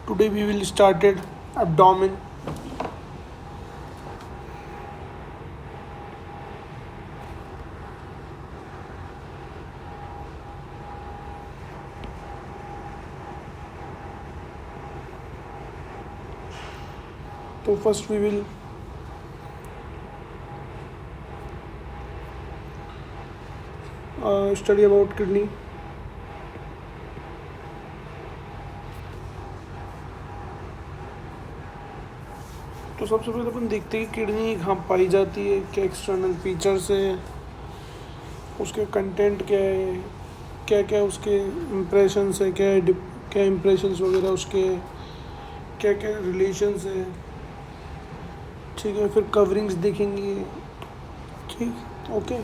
Today we will started abdomen. So first we will study about kidney. तो सबसे पहले अपन देखते हैं कि किडनी कहाँ पाई जाती है, क्या एक्सटर्नल फीचर्स है, उसके कंटेंट क्या है, क्या क्या उसके इम्प्रेशंस है, क्या इम्प्रेशंस वगैरह उसके, क्या क्या रिलेशंस है। ठीक है, फिर कवरिंग्स देखेंगे। ठीक, ओके।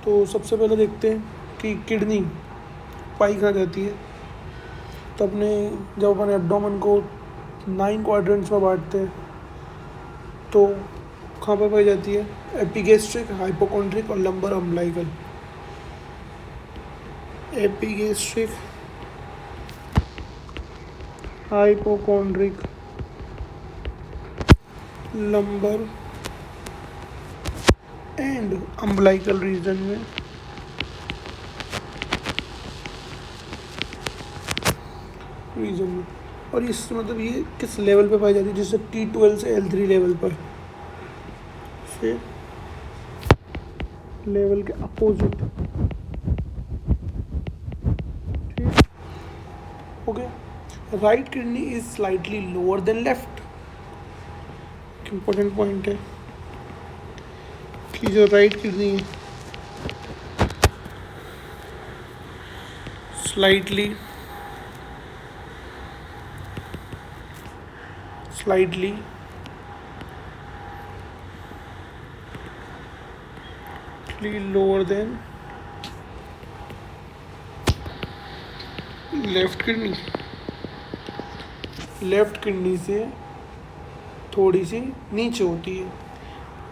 तो सबसे पहले देखते हैं कि किडनी पाई कहाँ जाती है। तो जब अपन एब्डोमेन को 9 क्वाड्रेंट्स में बांटते हैं तो कहाँ पर पाई जाती है? एपिगेस्ट्रिक, हाइपोकॉन्ड्रिक और lumbar umbilical. Epigastric, hypochondriac, lumbar and umbilical region में और इस मतलब ये किस लेवल पे पाई जाती है? जैसे T12 से L3 लेवल पर, से लेवल के अपोजिट। ठीक, okay. Right kidney is slightly lower than left. Important point है कि जो राइट किडनी है slightly lower than left kidney. Left kidney से थोड़ी सी नीचे होती है।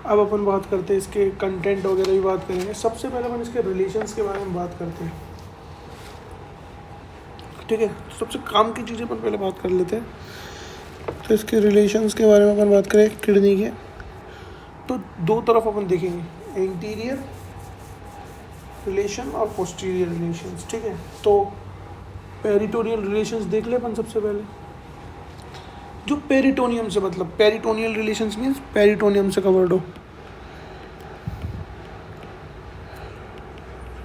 अब अपन बात करते हैं इसके कंटेंट वगैरह भी बात करेंगे। सबसे पहले अपन इसके रिलेशंस के बारे में बात करते हैं। ठीक है, सबसे काम की चीज़ें अपन पहले बात कर लेते हैं। तो इसके रिलेशंस के बारे में अपन बात करें किडनी के, तो दो तरफ अपन देखेंगे, इंटीरियर रिलेशन और पोस्टीरियर रिलेशंस। ठीक है, तो पेरिटोनियल रिलेशंस देख ले अपन सबसे पहले। जो पेरिटोनियम से मतलब पेरिटोनियल रिलेशंस मीन्स पेरिटोनियम से कवर्ड हो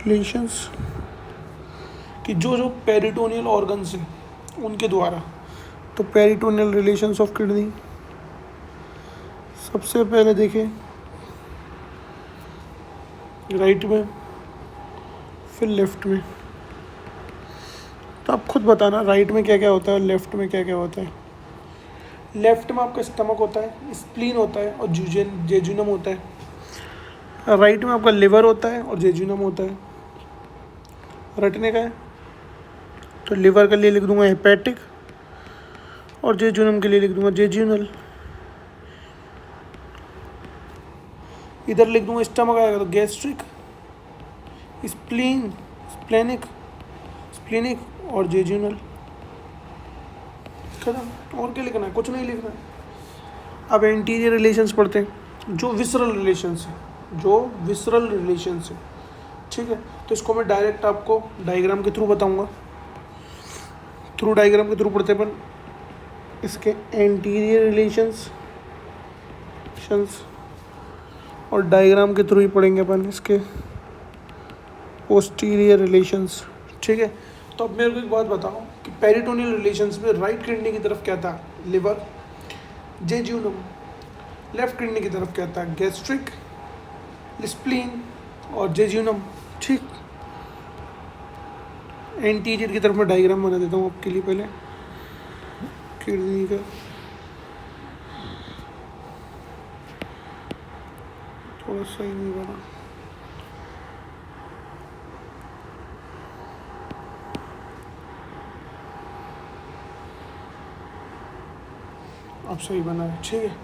रिलेशंस कि जो पेरिटोनियल ऑर्गन्स हैं उनके द्वारा। तो पेरिटोनियल रिलेशंस ऑफ किडनी सबसे पहले देखें राइट में, फिर लेफ्ट में। तो आप खुद बताना राइट में क्या क्या होता है और लेफ्ट में क्या क्या होता है। लेफ्ट में आपका स्टमक होता है, स्प्लीन होता है और जेजुनम होता है। राइट में आपका लिवर होता है और जेजुनम होता है। रटने का है तो लिवर के लिए लिख दूंगा हेपेटिक और जेजुनम के लिए लिख दूंगा जेजुनल। इधर लिख दूंगा स्टमक आएगा तो गैस्ट्रिक, स्प्लेनिक और जेजुनल। खत्म, और क्या लिखना है? कुछ नहीं लिखना है। अब इंटीरियर रिलेशंस पढ़ते हैं, जो विसरल रिलेशंस है। ठीक है, तो इसको मैं डायरेक्ट आपको डायग्राम के थ्रू बताऊंगा। डायग्राम के थ्रू पढ़ते अपन इसके एंटीरियर रिलेशंस और डायग्राम के थ्रू ही पढ़ेंगे अपन इसके पोस्टीरियर रिलेशंस। ठीक है, तो अब मेरे को एक बात बताओ कि पेरिटोनियल रिलेशंस में राइट किडनी की तरफ क्या था? Liver, jejunum. लेफ्ट किडनी की तरफ क्या था? गैस्ट्रिक, स्प्लीन और जेजुनम। ठीक, एंटीरियर की तरफ मैं डायग्राम बना देता हूँ आपके लिए पहले किडनी का। थोड़ा सही नहीं बना, अब सही बना है। ठीक है,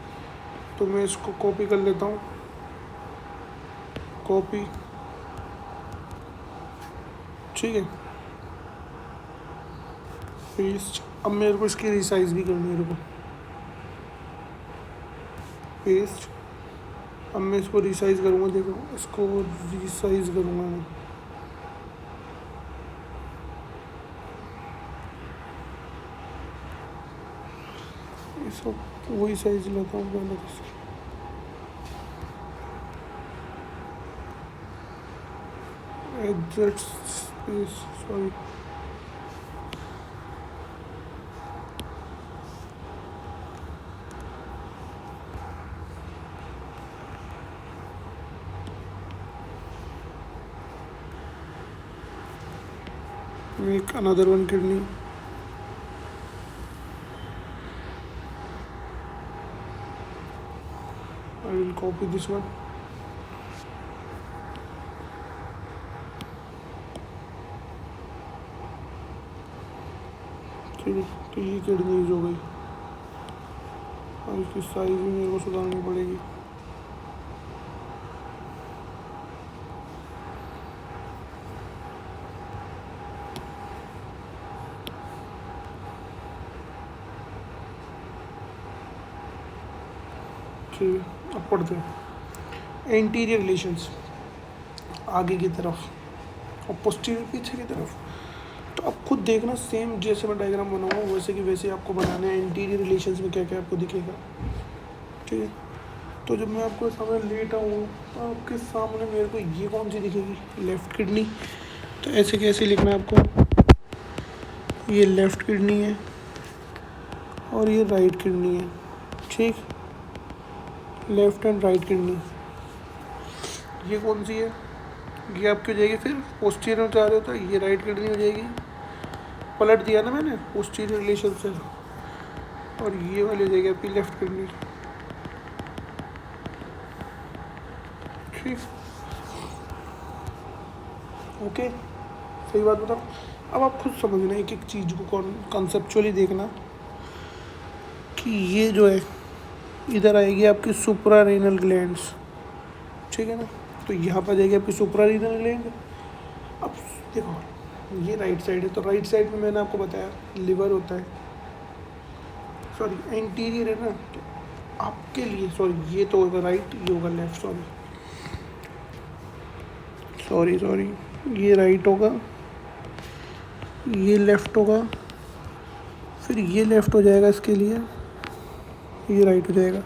तो मैं इसको कॉपी कर लेता हूँ, कॉपी। ठीक है, पेस्ट। अब मेरे को इसकी रिसाइज भी करनी है, मेरे को पेस्ट। अब मैं इसको रिसाइज करूँगा, देखो इसको रिसाइज करूँगा मैं। इसको वही साइज लेता हूँ पहले तो इसकी। Exact space, sorry, make another one kidney. I will copy this one. ठीक है, तो ये किडनी यूज हो गई और इसकी साइज भी मेरे को सुधारनी पड़ेगी। ठीक है, अब पढ़ते हैं एंटीरियर रिलेशंस, आगे की तरफ और पोस्टीरियर पीछे की तरफ। तो आप खुद देखना, सेम जैसे मैं डायग्राम बनाऊंगा वैसे कि वैसे आपको बनाना है। एंटीरियर रिलेशंस में क्या क्या आपको दिखेगा, ठीक है। तो जब मैं आपको सामने लेटा हूँ तो आपके सामने मेरे को ये कौन सी दिखेगी, लेफ़्ट किडनी। तो ऐसे कैसे लिखना है आपको, ये लेफ़्ट किडनी है और ये राइट किडनी है, ठीक। लेफ़्ट एंड राइट किडनी, ये कौन सी है, ये आपकी हो जाएगी फिर पोस्टीरियर में जा रहे हो तो ये राइट किडनी हो जाएगी। पलट दिया ना मैंने पोस्टीरियर रिलेशन से, और ये वाली हो जाएगी आपकी लेफ़्ट किडनी, ठीक। ओके, सही बात बताओ। अब आप खुद समझना एक एक चीज़ को, कॉन्सेप्चुअली देखना कि ये जो है इधर आएगी आपकी सुप्रारेनल ग्लैंड्स, ठीक है ना। तो यहाँ पर जाएगी आपकी सुप्रारेनल ग्लैंड। अब देखो ये राइट साइड है, तो राइट साइड में मैंने आपको बताया लिवर होता है, सॉरी एंटीरियर है ना, तो आपके लिए सॉरी ये तो होगा राइट, ये होगा लेफ्ट, सॉरी ये राइट होगा, ये लेफ़्ट होगा, फिर ये लेफ़्ट हो जाएगा इसके लिए, ये राइट हो जाएगा,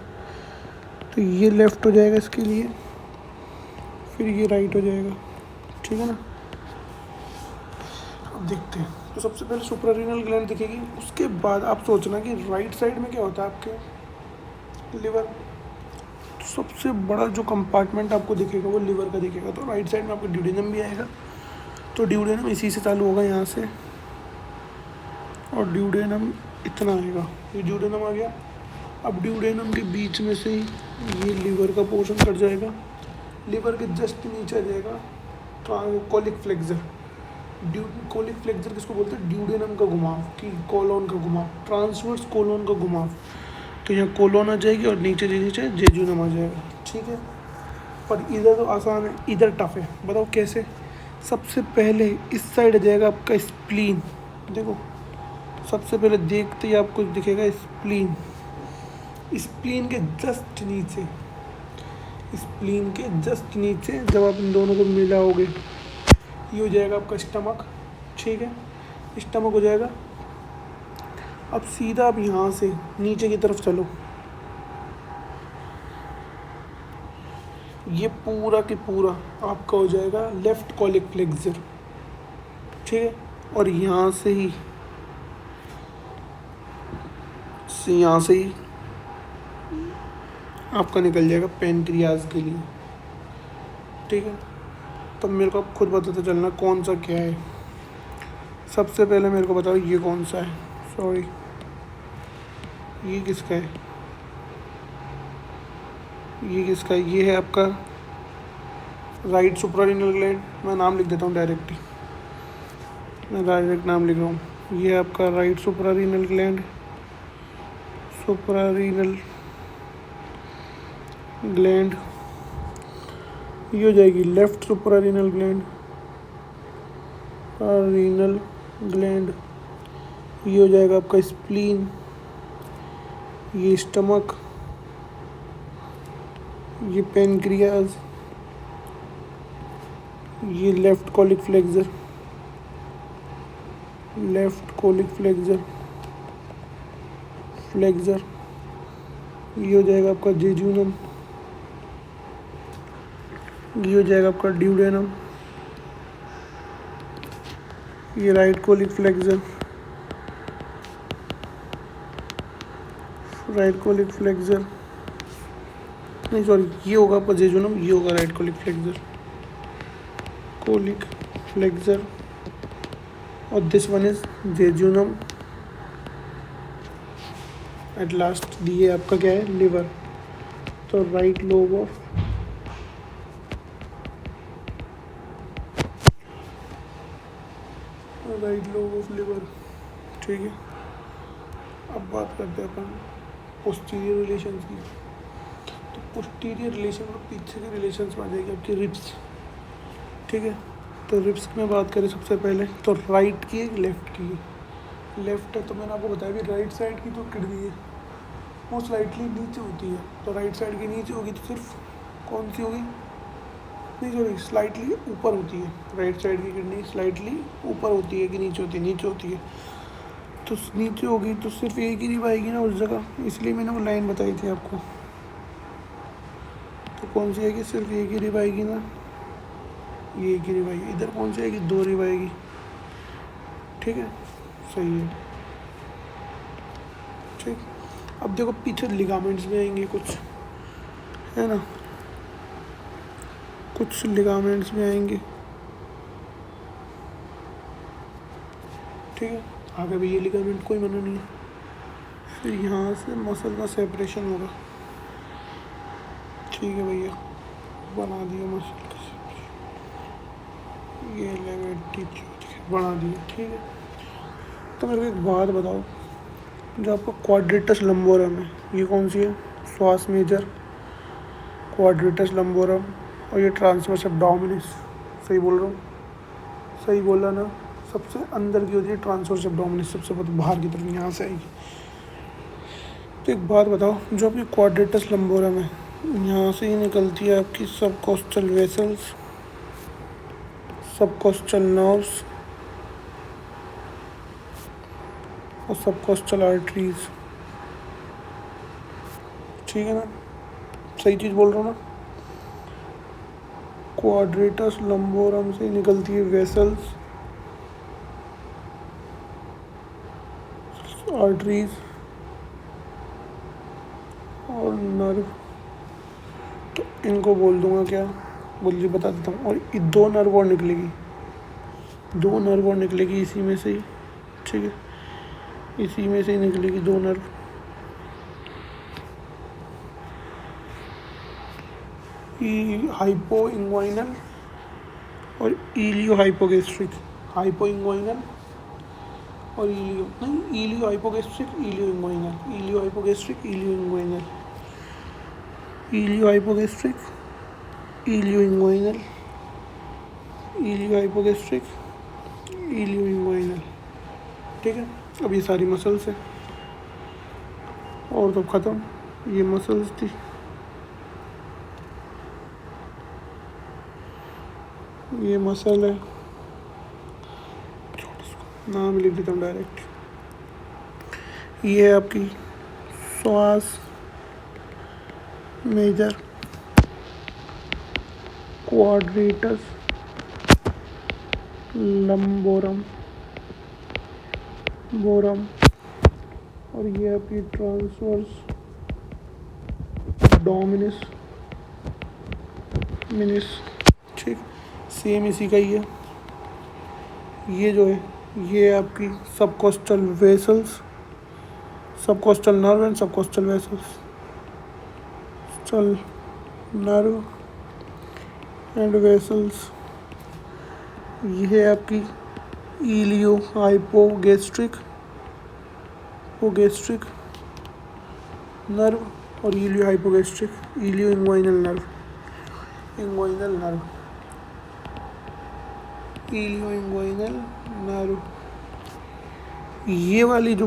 तो ये लेफ़्ट हो जाएगा इसके लिए, फिर ये राइट हो जाएगा, ठीक है ना। अब देखते हैं, तो सबसे पहले सुप्रारेनल ग्लैंड दिखेगी, उसके बाद आप सोचना कि राइट साइड में क्या होता है आपके, लिवर। तो सबसे बड़ा जो कंपार्टमेंट आपको दिखेगा वो लिवर का दिखेगा। तो राइट साइड में आपको ड्यूडेनम भी आएगा, तो ड्यूडेनम इसी से चालू होगा यहाँ से, और ड्यूडेनम इतना आएगा, ये ड्यूडेनम आ गया। अब ड्यूडेनम के बीच में से ये लिवर का पोर्शन कट जाएगा, लिवर के जस्ट नीचे आ जाएगा कोलिक फ्लेक्सर। कोलिक फ्लेक्सर किसको बोलते हैं, ड्यूडेनम का घुमाव कि कोलोन का घुमाव, ट्रांसवर्स कोलोन का घुमाव। तो यहाँ कोलोन आ जाएगी और नीचे नीचे जेजुनम आ जाएगा, ठीक है। पर इधर तो आसान है, इधर टफ है, बताओ कैसे। सबसे पहले इस साइड आ जाएगा आपका स्प्लीन, देखो सबसे पहले देखते ही आपको दिखेगा स्प्लीन, स्प्लीन के जस्ट नीचे, स्प्लीन के जस्ट नीचे जब आप इन दोनों को मिलाओगे ये हो जाएगा आपका स्टमक, ठीक है, स्टमक हो जाएगा। अब सीधा आप यहाँ से नीचे की तरफ चलो, ये पूरा के पूरा आपका हो जाएगा लेफ्ट कोलिक फ्लेक्सर, ठीक है। और यहाँ से ही आपका निकल जाएगा पेनक्रियाज के लिए, ठीक है। तब मेरे को अब खुद बताते चलना कौन सा क्या है। सबसे पहले मेरे को बताओ ये कौन सा है, सॉरी ये किसका है, ये किसका है, ये है आपका राइट सुप्रारेनल ग्लैंड। मैं नाम लिख देता हूँ डायरेक्ट ही, मैं डायरेक्ट नाम लिख रहा हूँ। ये है आपका राइट सुप्रारेनल ग्लैंड, सुप्रारेनल ग्लैंड। ये हो जाएगी लेफ्ट सुप्रारेनल ग्लैंड, रीनल ग्लैंड। ये हो जाएगा आपका स्प्लीन, ये स्टमक, ये पेनक्रियाज, ये लेफ्ट कोलिक फ्लेक्सर, फ्लेक्सर, ये हो जाएगा आपका जेजूनम, ये हो जाएगा आपका ड्यूडेनम, ये राइट कोलिक फ्लेक्सर, नहीं सॉरी, ये होगा आपका जेजूनम, ये होगा राइट कोलिक फ्लेक्सर और this one is jejunum. At last ये आपका क्या है, लिवर। तो राइट लोब ऑफ लिवर, ठीक है। अब बात करते हैं अपन पोस्टीरियर रिलेशंस की। तो पोस्टीरियर रिलेशन और पीछे के रिलेशंस में आ जाएगी आपकी रिब्स, ठीक है। तो रिब्स में बात करें सबसे पहले, तो राइट की है लेफ्ट की है। लेफ्ट है तो मैंने आपको बताया भी राइट साइड की जो किडनी है वो स्लाइटली नीचे होती है, तो राइट साइड की नीचे होगी तो सिर्फ कौन सी होगी, नहीं सॉरी स्लाइटली ऊपर होती है। राइट साइड की किडनी स्लाइटली ऊपर होती है कि नीचे होती है, नीचे होती है। तो नीचे होगी तो सिर्फ एक ही रिब आएगी ना उस जगह, इसलिए मैंने वो लाइन बताई थी आपको। तो कौन सी आएगी, सिर्फ एक ही रिब आएगी ना, ये एक ही रिब आएगी। इधर कौन सी आएगी, दो रिब आएगी, ठीक है, सही है, ठीक। अब देखो पीछे लिगामेंट्स में आएंगे कुछ, है ना, कुछ लिगामेंट्स में आएंगे, ठीक है। आगे भी ये लिगामेंट कोई मना नहीं है। फिर यहाँ से मसल का सेपरेशन होगा, ठीक है भैया, बना दिया मसल का सेपरेशन, ये लेवेटिट्यूड बना दिया, ठीक है। तो मेरे को एक बात बताओ, जो आपका क्वाड्रेटस लंबोरम है, ये कौन सी है, श्वास मेजर, क्वाड्रेटस लंबोरम, और ये ट्रांसवर्स एब्डोमिनिस, सही बोल रहा हूँ, सही बोला ना। सबसे अंदर की होती है ट्रांसवर्स एब्डोमिनिस, सबसे बाहर की तरफ यहाँ से आएगी। तो एक बात बताओ, जो आपकी क्वाड्रेटस लंबोरम है, यहाँ से ही निकलती है आपकी सबकोस्टल वेसल्स, सबकोस्टल नर्व्स और सबकोस्टल आर्टरीज, ठीक है ना, सही चीज़ बोल रहा हूँ ना। क्वाड्रेटस लंबोरम से निकलती है वेसल्स, आर्टरीज और नर्व। तो इनको बोल दूंगा क्या, बोलिए बता देता हूँ। और दो नर्व और निकलेगी, इसी में से ही, ठीक है, इसी में से ही निकलेगी दो नर्व। हाइपो इंग्वाइनल और इलियो हाइपोगेस्ट्रिक, हाइपो इंग्वाइनल और इलियो नहीं, इलियो hypogastric, इलियो inguinal, इलियो hypogastric, इलियो inguinal, इलियो hypogastric, इलियो inguinal, इलियो hypogastric, इलियो inguinal, ठीक है। अब ये सारी मसल्स है और तो ख़त्म, ये मसल्स थी। ये मसल है, नाम लिख देता हूँ डायरेक्ट। ये है आपकी श्वास मेजर, क्वाड्रेटस लंबोरम और ये आपकी ट्रांसवर्स डोमिनिस मिनिस, ठीक, सेम इसी का ही है। ये जो है ये आपकी subcostal vessels, subcostal nerve and subcostal vessels, चल नर्व एंड वेसल्स। ये है आपकी इलियो हाइपोगेस्ट्रिक नर्व और ilio hypogastric, इलियो inguinal nerve, ilio inguinal nerve, ये वाली जो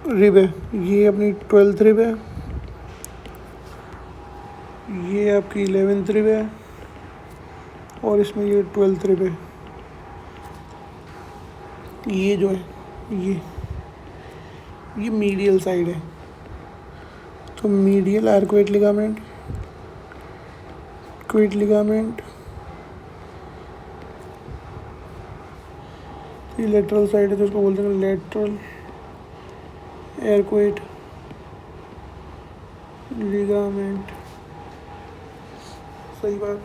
रिब है ये अपनी 12th रिब है, ये आपकी 11th रिब है और इसमें ये 12th रिब है। ये जो है ये मीडियल साइड है, तो medial arcuate ligament, quit ligament, ये लेटरल साइड है तो उसको बोलते हैं लेटरल एयरक्वेट लिगामेंट। सही बात,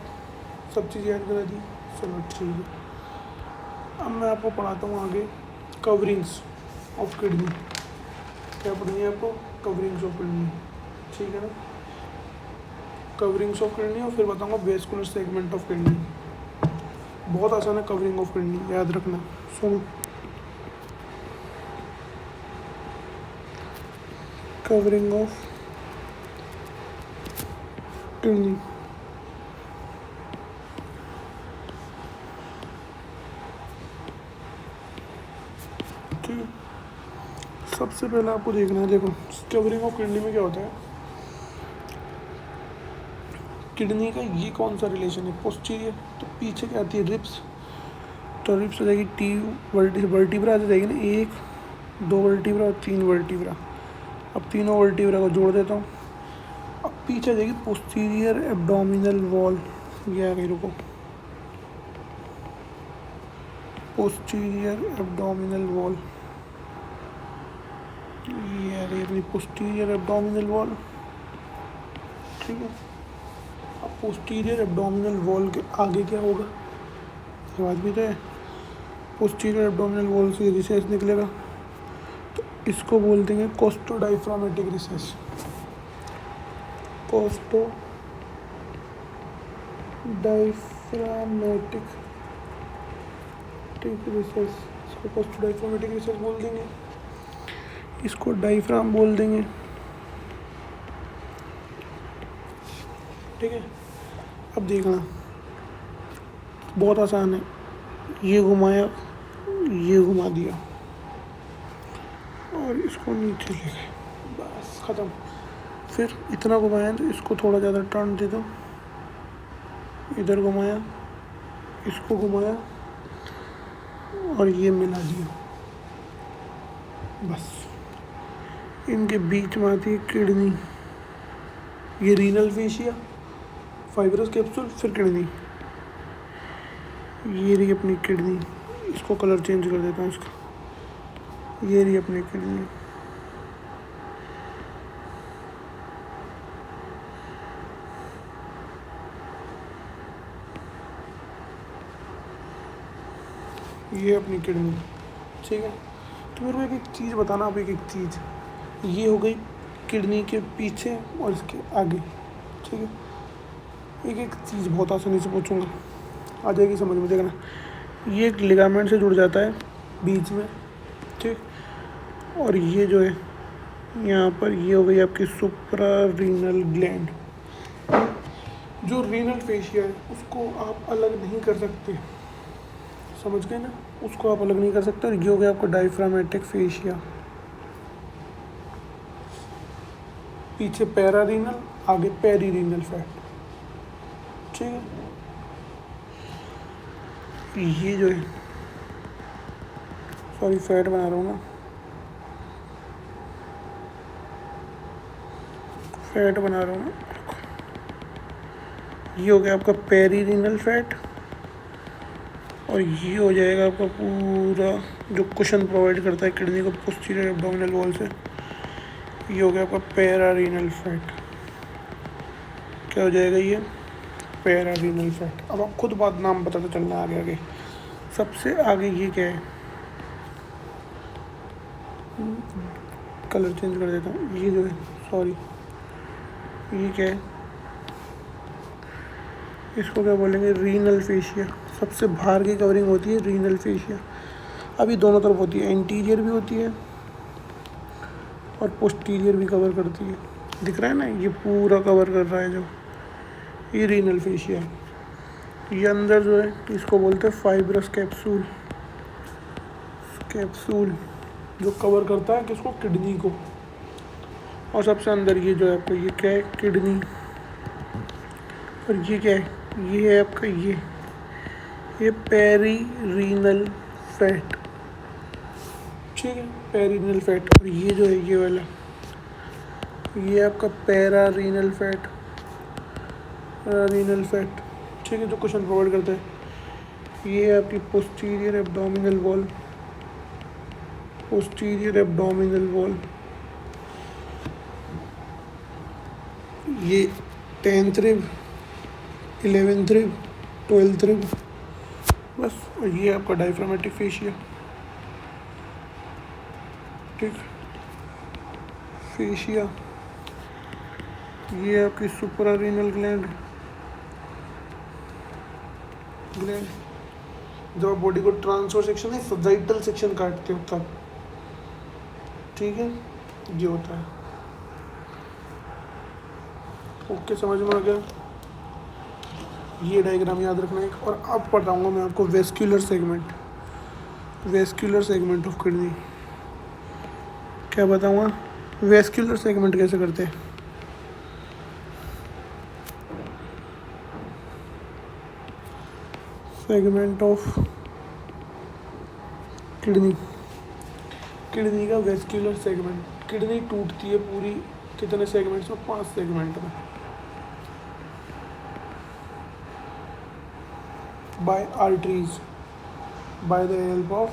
सब चीज़ याद करा दी, चलो ठीक है। अब मैं आपको पढ़ाता हूँ आगे कवरिंग्स ऑफ किडनी। क्या पढ़नी है आपको? कवरिंग्स ऑफ किडनी, ठीक है ना। कवरिंग्स ऑफ किडनी और फिर बताऊँगा वेस्कुलर सेगमेंट ऑफ किडनी। बहुत आसान है कवरिंग ऑफ किडनी, याद रखना। सुनो, कवरिंग ऑफ किडनी, ठीक है। सबसे पहले आपको देखना है, देखो कवरिंग ऑफ किडनी में क्या होता है। किडनी का ये कौन सा रिलेशन है? पोस्टीरियर, तो पीछे क्या आती है? रिब्स, तो रिब्स हो जाएगी टी वर्टिब्रा आ जाएगी ना, 1 2 वर्टिब्रा और 3 वर्टिब्रा। अब तीनों वर्टिब्रा को जोड़ देता हूँ। अब पीछे आ जाएगी पोस्टीरियर एब्डोमिनल वॉल, ये आ गई, रुको, पोस्टीरियर एब्डोमिनल वॉल, ये आ गई अपनी पोस्टीरियर एब्डोमिनल वॉल, ठीक है। अब पोस्टीरियर एब्डोमिनल वॉल के आगे क्या होगा, ये बात भी तो है। पोस्टीरियर एब्डोमिनल वॉल से रिसेस निकलेगा, तो इसको बोल देंगे कोस्टोडाइफ्रामेटिक रिसेस, कोस्टोडाइफ्रामेटिक रिसेस, इसको कोस्टोडाइफ्रामेटिक रिसेस बोल देंगे, इसको डाइफ्राम बोल देंगे, ठीक है। अब देखना, बहुत आसान है, ये घुमाया, ये घुमा दिया और इसको नीचे ले गए, बस ख़त्म। फिर इतना घुमाया तो इसको थोड़ा ज़्यादा टर्न दे दो, इधर घुमाया, इसको घुमाया और ये मिला दिया, बस। इनके बीच में आती है किडनी, ये रीनल फेशिया, फाइब्रस कैप्सूल, फिर किडनी, ये रही अपनी किडनी। इसको कलर चेंज कर देता हूँ इसका, ये रही अपनी किडनी, ये अपनी किडनी, ठीक है। तो मेरे को एक चीज़ बताना, आप एक चीज़, ये हो गई किडनी के पीछे और इसके आगे, ठीक है। एक चीज़ बहुत आसानी से पूछूंगा, आ जाएगी समझ में, देखना। ये एक लिगामेंट से जुड़ जाता है बीच में, ठीक। और ये जो है यहाँ पर, ये हो गई आपकी सुप्रा रीनल ग्लैंड। जो रीनल फेशिया है उसको आप अलग नहीं कर सकते, समझ गए ना, उसको आप अलग नहीं कर सकते। और ये हो गया आपका डायफ्रामेटिक फेशिया, पीछे पैरारीनल, आगे पेरीरीनल फैट, ठीक है। ये जो है, सॉरी फैट बना रहा हूँ ना, फैट बना रहा हूँ ना, ये हो गया आपका पेरीरीनल फैट और ये हो जाएगा आपका पूरा जो कुशन प्रोवाइड करता है किडनी को पोस्टीरियर एब्डोमिनल वॉल से, ये हो गया आपका पैरारीनल फैट। क्या हो जाएगा ये? पैरारीनल फैट। अब आप खुद बात नाम बताते चलना आगे आगे। सबसे आगे ये क्या है, कलर चेंज कर देता हूँ, ये जो है, सॉरी, ये क्या है, इसको क्या बोलेंगे? Renal fascia. सबसे बाहर की कवरिंग होती है रीनल फेशिया। अभी दोनों तरफ होती है, एंटीरियर भी होती है और पोस्टीरियर भी कवर करती है। दिख रहा है ना, ये पूरा कवर कर रहा है जो, ये रीनल फेशिया है। ये अंदर जो है इसको बोलते हैं फाइब्रस कैप्सूल, कैप्सूल, जो कवर करता है किसको, किडनी को। और सबसे अंदर ये जो है आपका, ये क्या है, किडनी। और ये क्या है, ये है आपका ये पेरीरीनल फैट, ठीक है, पेरीरीनल फैट। और ये जो है ये वाला, ये आपका पैरारीनल फैट, रीनल फैट, ठीक है, जो क्वेश्चन प्रोवाइड करता है। ये है आपकी posterior abdominal wall, posterior abdominal wall. ये 10th rib, 11th rib, 12th rib, बस। और ये आपका डायफ्रामेटिक फेशिया, ठीक, फेशिया। ये आपकी सुपरारीनल ग्लैंड, जब आप बॉडी को ट्रांसवर्स सेक्शन है, सजाइटल सेक्शन काटते हो तब, ठीक है, ये होता है। ओके, समझ में आ गया। ये डायग्राम याद रखना एक। और अब बताऊंगा मैं आपको vascular segment, vascular segment of kidney. क्या बताऊंगा, वेस्क्यूलर सेगमेंट कैसे करते हैं। सेगमेंट ऑफ किडनी, किडनी का वेस्क्यूलर सेगमेंट। किडनी टूटती है पूरी कितने सेगमेंट्स में, 5 सेगमेंट में, by arteries, by the help of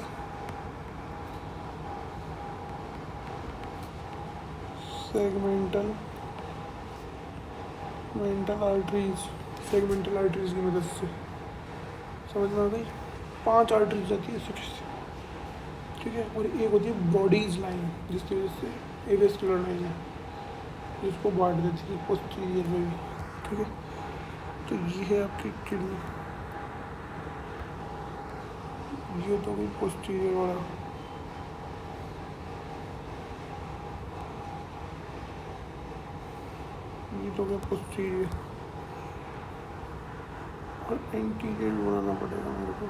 segmental arteries, segmental arteries की मदद से। समझ में आ गई। 5 आर्टरीज जाती है इससे, ठीक है। और एक होती है बॉडीज लाइन, जिसकी वजह से एवेस्कुलर लाइन है, जिसको बांट देती है पोस्टीरियर में भी, ठीक है। तो ये है आपकी किडनी, ये तो कोई पोस्टीरियर वाला, ये तो क्या पोस्टीरियर, और एंटीरियर बनाना पड़ेगा मेरे को।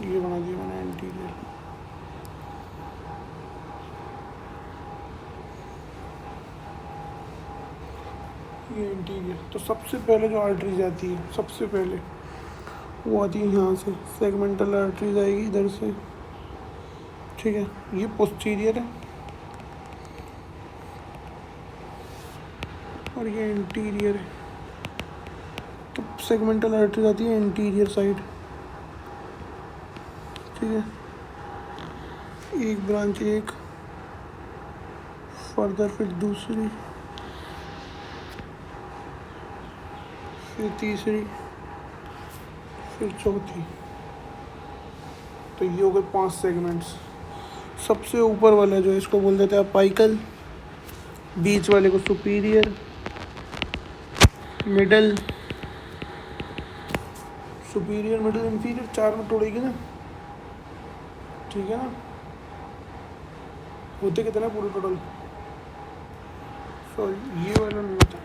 ये बना दिया मैंने एंटीरियर। ये एंटीरियर। तो सबसे पहले जो आर्टरीज आती है, सबसे पहले वो आती है यहाँ से, सेगमेंटल आर्टरीज आएगी इधर से, ठीक है। ये पोस्टीरियर है और ये एंटीरियर है। तो सेगमेंटल आर्टरीज आती है एंटीरियर साइड, ठीक है। एक ब्रांच, एक फर्दर, फिर दूसरी, फिर तीसरी, फिर चौथी। तो ये हो गए 5 सेगमेंट्स। सबसे ऊपर वाला जो है इसको बोल देते हैं अपाइकल, बीच वाले को superior, middle, superior, middle, inferior, 4 में तोड़ेगी ना, ठीक है ना। होते कितने पूरे टोटल, सॉरी ये वाला नहीं होता,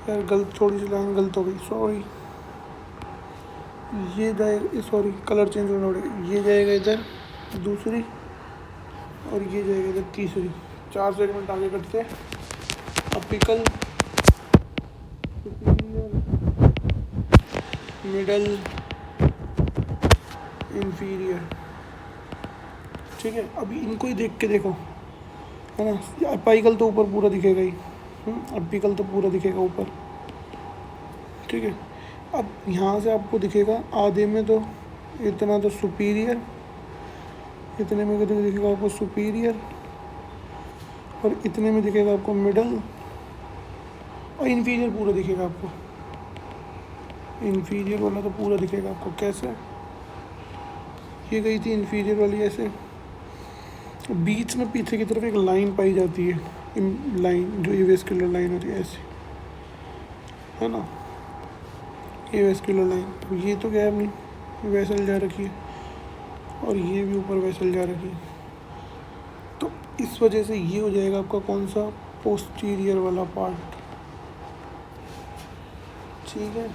यार गलत, थोड़ी सी लाइन गलत हो गई, सॉरी। ये जाएगा, सॉरी कलर चेंज होना पड़ेगा, ये जाएगा इधर दूसरी, और ये जाएगा इधर तीसरी। 4 सेगमेंट आगे करते हैं, अपिकल, सुपीरियर, मिडल, इंफीरियर, ठीक है। अभी इनको ही देख के देखो, है ना। अपाइकल तो ऊपर पूरा दिखेगा ही, अपिकल तो पूरा दिखेगा ऊपर, ठीक है। अब यहाँ से आपको दिखेगा आधे में तो इतना तो सुपीरियर, इतने में कितने दिखेगा आपको सुपीरियर, और इतने में दिखेगा आपको मिडल, और इन्फीरियर पूरा दिखेगा आपको। इन्फीरियर वाला तो पूरा दिखेगा आपको। कैसे, ये गई थी इन्फीरियर वाली ऐसे, बीच में पीछे की तरफ एक लाइन पाई जाती है, लाइन जो ये वेस्कुलर लाइन होती है ऐसी, है ना, ये वेस्कुलर लाइन। ये तो क्या है अपनी वेसल जा रखी है, और ये भी ऊपर वेसल जा रखी है। तो इस वजह से ये हो जाएगा आपका कौन सा, पोस्टीरियर वाला पार्ट, ठीक है,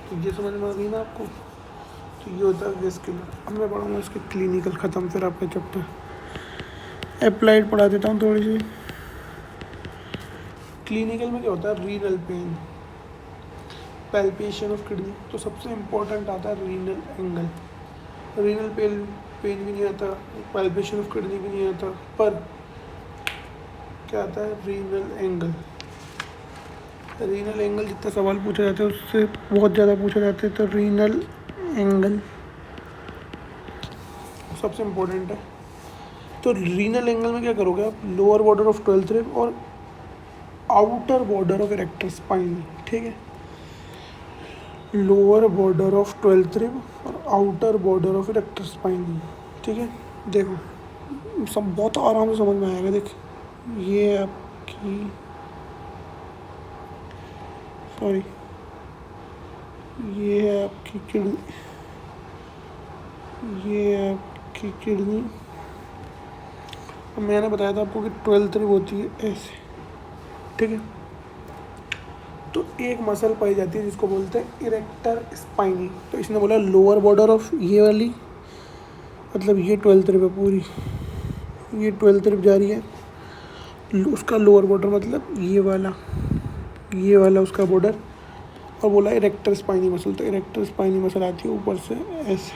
तो ये समझ में आ गई ना आपको। तो ये होता है वेस्कुलर। अब मैं पढ़ाऊँगा इसके क्लिनिकल, ख़त्म फिर आपका चैप्टर। अप्लाइड पढ़ा देता हूँ थोड़ी सी। क्लिनिकल में क्या होता है, renal pain, palpation of kidney. तो सबसे इम्पोर्टेंट आता है रीनल एंगल। रीनल पेन भी नहीं आता, पैल्पेशन ऑफ किडनी भी नहीं आता, पर क्या आता है, रीनल एंगल। रीनल एंगल जितना सवाल पूछा जाता है उससे बहुत ज़्यादा पूछा जाता है, तो रीनल एंगल सबसे इम्पोर्टेंट है। तो रीनल एंगल में क्या करोगे आप, lower border of 12th rib और outer border of erector spine. ठीक है, lower border of 12th rib और outer border of erector spine. ठीक है, देखो सब बहुत आराम से समझ में आएगा। देख, ये आपकी, सॉरी, ये है आपकी किडनी, ये है आपकी किडनी। मैंने बताया था आपको कि 12th रिब होती है ऐसे। ठीक है, तो एक मसल पाई जाती है जिसको बोलते हैं इरेक्टर स्पाइनी। तो इसने बोला लोअर बॉर्डर ऑफ ये वाली, मतलब ये 12th रिब है पूरी, ये 12th रिब जा रही है, उसका लोअर बॉर्डर मतलब ये वाला उसका बॉर्डर। और बोला इरेक्टर स्पाइनी मसल, तो इरेक्टर स्पाइनी मसल आती है ऊपर से ऐसे।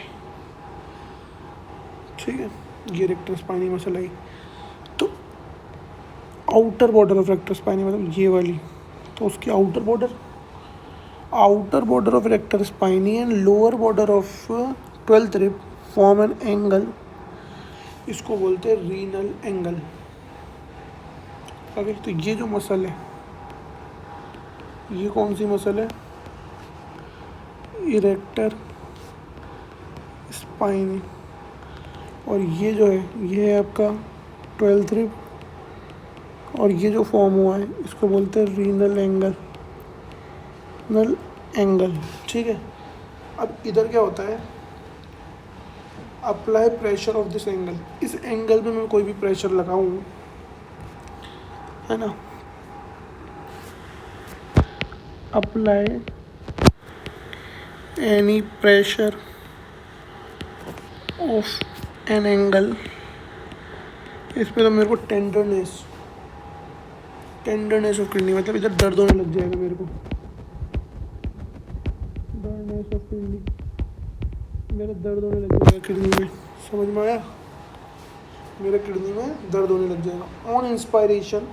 ठीक है, ये इरेक्टर स्पाइनी मसल आई। तो outer border of erector spinae मतलब ये वाली, तो उसकी outer border of erector spinae and lower border of 12th rib form an angle, इसको बोलते हैं रीनल एंगल। अगर तो ये जो मसल है, ये कौन सी मसल है, इरेक्टर स्पाइनी। और ये जो है, ये है आपका 12th रिब, और ये जो फॉर्म हुआ है इसको बोलते हैं रीनल एंगल। ठीक है, अब इधर क्या होता है, apply pressure of this angle. इस एंगल में मैं कोई भी प्रेशर लगाऊं, है ना, apply any pressure of an angle, इस पे तो मेरे को टेंडरनेस ऑफ किडनी, मतलब इधर दर्द होने लग जाएगा मेरे को, टेंडरनेस ऑफ किडनी, मेरा दर्द होने लग जाएगा किडनी में। समझ में आया, मेरे किडनी में दर्द होने लग जाएगा। On inspiration,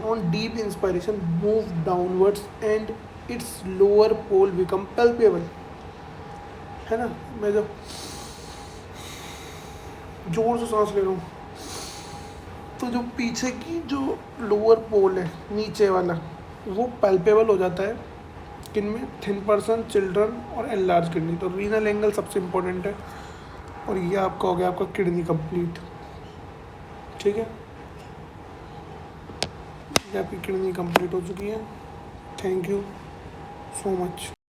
on deep inspiration move downwards and its lower pole become palpable. है ना, मैं जब जोर से सांस ले रहा हूँ तो जो पीछे की जो लोअर पोल है, नीचे वाला, वो पैल्पेबल हो जाता है किन में, थिन पर्सन, चिल्ड्रन और एनलार्ज किडनी। तो रीनल एंगल सबसे इम्पोर्टेंट है। और ये आपका हो गया आपका किडनी कंप्लीट। ठीक है, ये आपकी किडनी कंप्लीट हो चुकी है। Thank you so much.